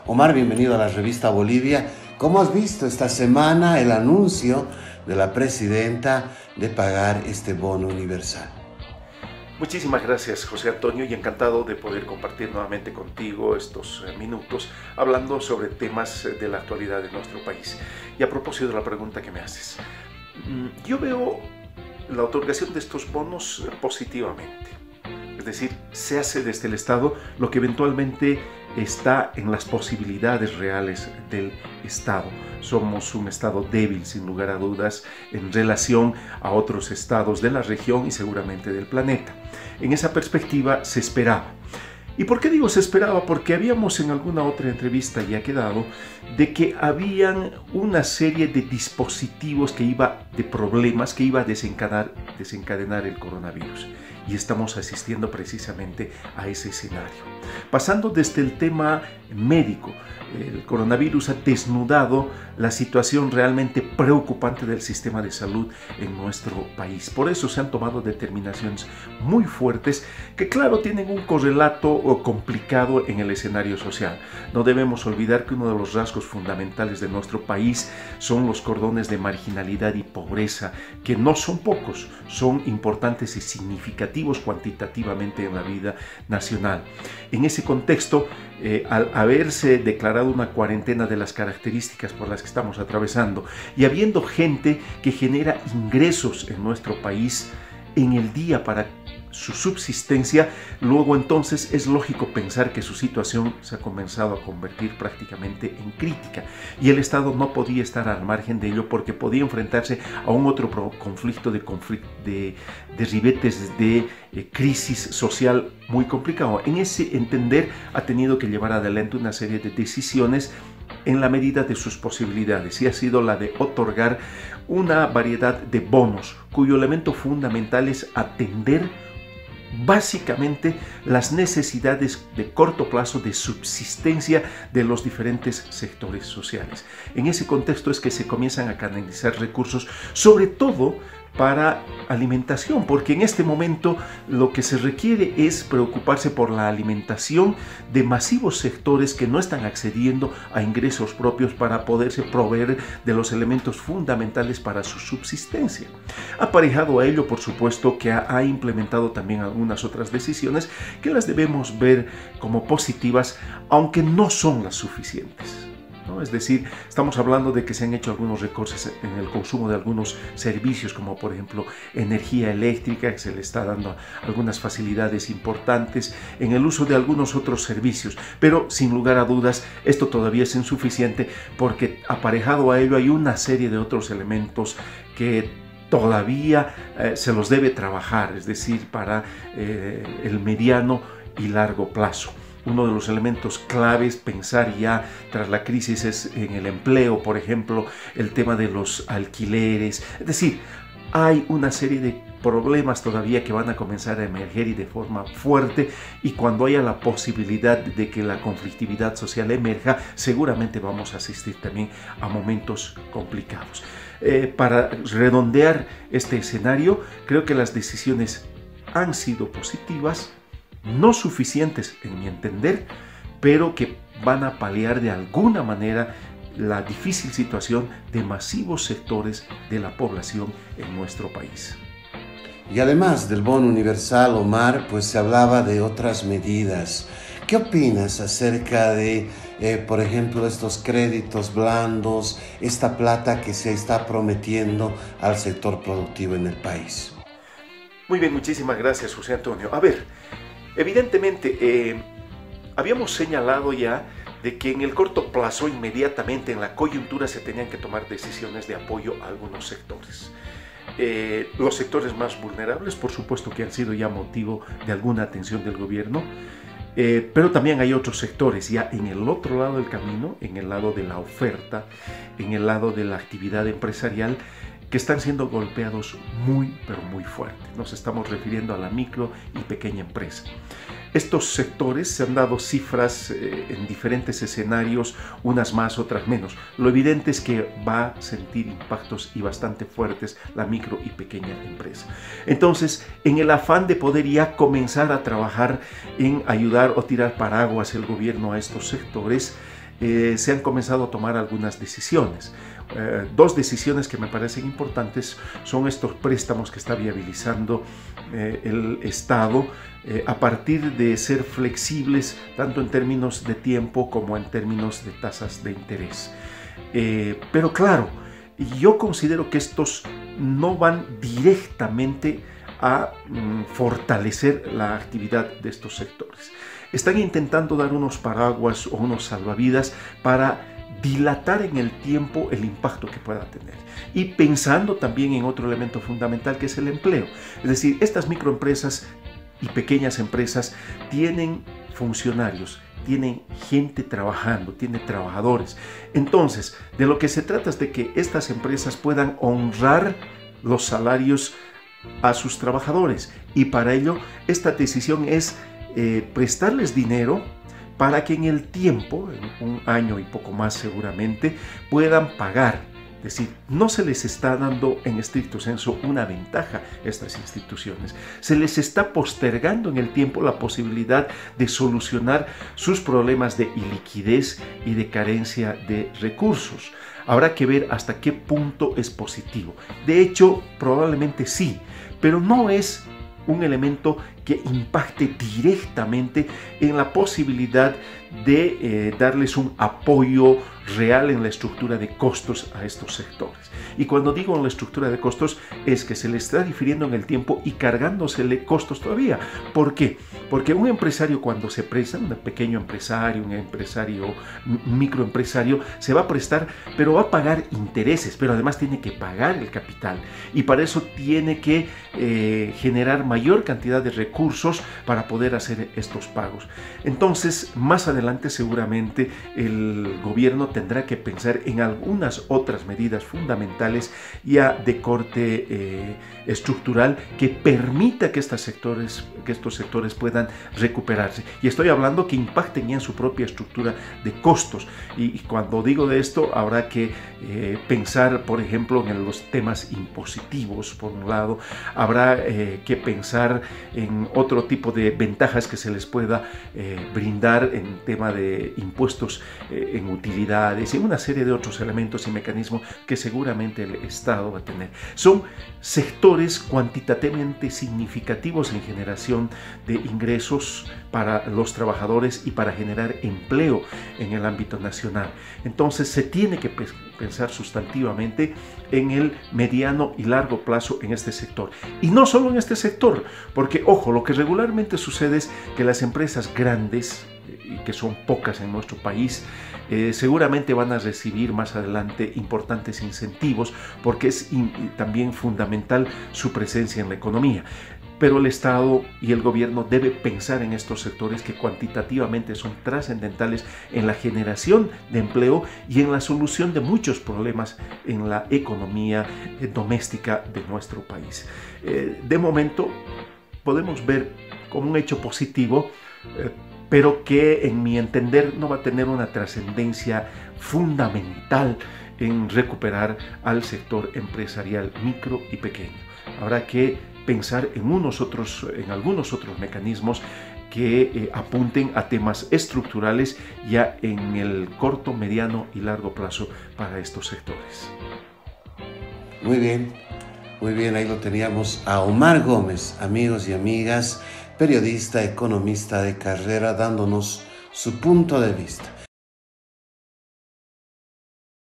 Omar, bienvenido a la revista Bolivia. ¿Cómo has visto esta semana el anuncio de la presidenta de pagar este bono universal? Muchísimas gracias, José Antonio, y encantado de poder compartir nuevamente contigo estos minutos hablando sobre temas de la actualidad de nuestro país. Y a propósito de la pregunta que me haces, yo veo la otorgación de estos bonos positivamente. Es decir, se hace desde el Estado lo que eventualmente está en las posibilidades reales del Estado. Somos un Estado débil, sin lugar a dudas, en relación a otros estados de la región y seguramente del planeta. En esa perspectiva se esperaba. ¿Y por qué digo se esperaba? Porque habíamos en alguna otra entrevista ya quedado de que habían una serie de dispositivos de problemas que iba a desencadenar el coronavirus. Y estamos asistiendo precisamente a ese escenario. Pasando desde el tema médico, el coronavirus ha desnudado la situación realmente preocupante del sistema de salud en nuestro país. Por eso se han tomado determinaciones muy fuertes que, claro, tienen un correlato complicado en el escenario social. No debemos olvidar que uno de los rasgos fundamentales de nuestro país son los cordones de marginalidad y pobreza, que no son pocos, son importantes y significativos cuantitativamente en la vida nacional. En ese contexto, al haberse declarado una cuarentena de las características por las que estamos atravesando y habiendo gente que genera ingresos en nuestro país en el día para su subsistencia, luego entonces es lógico pensar que su situación se ha comenzado a convertir prácticamente en crítica y el Estado no podía estar al margen de ello porque podía enfrentarse a un otro conflicto de ribetes de crisis social muy complicado. En ese entender ha tenido que llevar adelante una serie de decisiones en la medida de sus posibilidades y ha sido la de otorgar una variedad de bonos cuyo elemento fundamental es atender básicamente las necesidades de corto plazo de subsistencia de los diferentes sectores sociales. En ese contexto es que se comienzan a canalizar recursos, sobre todo para alimentación, porque en este momento lo que se requiere es preocuparse por la alimentación de masivos sectores que no están accediendo a ingresos propios para poderse proveer de los elementos fundamentales para su subsistencia. Aparejado a ello, por supuesto, que ha implementado también algunas otras decisiones que las debemos ver como positivas, aunque no son las suficientes. ¿No? Es decir, estamos hablando de que se han hecho algunos recortes en el consumo de algunos servicios, como por ejemplo energía eléctrica, que se le está dando algunas facilidades importantes en el uso de algunos otros servicios, pero sin lugar a dudas esto todavía es insuficiente porque aparejado a ello hay una serie de otros elementos que todavía se los debe trabajar, es decir, para el mediano y largo plazo. Uno de los elementos claves pensar ya tras la crisis es en el empleo, por ejemplo, el tema de los alquileres. Es decir, hay una serie de problemas todavía que van a comenzar a emerger y de forma fuerte, y cuando haya la posibilidad de que la conflictividad social emerja, seguramente vamos a asistir también a momentos complicados. Para redondear este escenario, creo que las decisiones han sido positivas, no suficientes en mi entender, pero que van a paliar de alguna manera la difícil situación de masivos sectores de la población en nuestro país. Y además del bono universal, Omar, pues se hablaba de otras medidas. ¿Qué opinas acerca de, por ejemplo, estos créditos blandos, esta plata que se está prometiendo al sector productivo en el país? Muy bien, muchísimas gracias, José Antonio. A ver, evidentemente, habíamos señalado ya de que en el corto plazo, inmediatamente en la coyuntura, se tenían que tomar decisiones de apoyo a algunos sectores. Los sectores más vulnerables, por supuesto que han sido ya motivo de alguna atención del gobierno, pero también hay otros sectores ya en el otro lado del camino, en el lado de la oferta, en el lado de la actividad empresarial, que están siendo golpeados muy, pero muy fuerte. Nos estamos refiriendo a la micro y pequeña empresa. Estos sectores se han dado cifras en diferentes escenarios, unas más, otras menos. Lo evidente es que va a sentir impactos y bastante fuertes la micro y pequeña empresa. Entonces, en el afán de poder ya comenzar a trabajar en ayudar o tirar paraguas el gobierno a estos sectores, se han comenzado a tomar algunas decisiones. Dos decisiones que me parecen importantes son estos préstamos que está viabilizando el Estado a partir de ser flexibles tanto en términos de tiempo como en términos de tasas de interés. Pero claro, yo considero que estos no van directamente a fortalecer la actividad de estos sectores. Están intentando dar unos paraguas o unos salvavidas para dilatar en el tiempo el impacto que pueda tener, y pensando también en otro elemento fundamental, que es el empleo. Es decir, estas microempresas y pequeñas empresas tienen funcionarios, tienen gente trabajando, tienen trabajadores. Entonces, de lo que se trata es de que estas empresas puedan honrar los salarios a sus trabajadores, y para ello esta decisión es prestarles dinero para que en el tiempo, en un año y poco más seguramente, puedan pagar. Es decir, no se les está dando en estricto senso una ventaja a estas instituciones. Se les está postergando en el tiempo la posibilidad de solucionar sus problemas de iliquidez y de carencia de recursos. Habrá que ver hasta qué punto es positivo. De hecho, probablemente sí, pero no es un elemento que impacte directamente en la posibilidad de darles un apoyo real en la estructura de costos a estos sectores. Y cuando digo en la estructura de costos, es que se le está difiriendo en el tiempo y cargándosele costos todavía. ¿Por qué? Porque un empresario, cuando se presta, un pequeño empresario, un empresario, microempresario, se va a prestar, pero va a pagar intereses, pero además tiene que pagar el capital, y para eso tiene que generar mayor cantidad de recursos para poder hacer estos pagos. Entonces, más adelante seguramente el gobierno tendrá que pensar en algunas otras medidas fundamentales ya de corte estructural que permita que estos sectores puedan recuperarse. Y estoy hablando que impacten ya en su propia estructura de costos. Y cuando digo de esto, habrá que pensar, por ejemplo, en los temas impositivos, por un lado. Habrá que pensar en otro tipo de ventajas que se les pueda brindar en tema de impuestos en utilidades y una serie de otros elementos y mecanismos que seguramente el Estado va a tener. Son sectores cuantitativamente significativos en generación de ingresos para los trabajadores y para generar empleo en el ámbito nacional. Entonces se tiene que pensar sustantivamente en el mediano y largo plazo en este sector. Y no solo en este sector, porque, ojo, lo que regularmente sucede es que las empresas grandes, y que son pocas en nuestro país, seguramente van a recibir más adelante importantes incentivos, porque es también fundamental su presencia en la economía. Pero el Estado y el gobierno deben pensar en estos sectores que cuantitativamente son trascendentales en la generación de empleo y en la solución de muchos problemas en la economía doméstica de nuestro país. De momento podemos ver como un hecho positivo, pero que en mi entender no va a tener una trascendencia fundamental en recuperar al sector empresarial micro y pequeño. Habrá que pensar en algunos otros mecanismos que apunten a temas estructurales ya en el corto, mediano y largo plazo para estos sectores. Muy bien, ahí lo teníamos a Omar Gómez, amigos y amigas, periodista, economista de carrera, dándonos su punto de vista.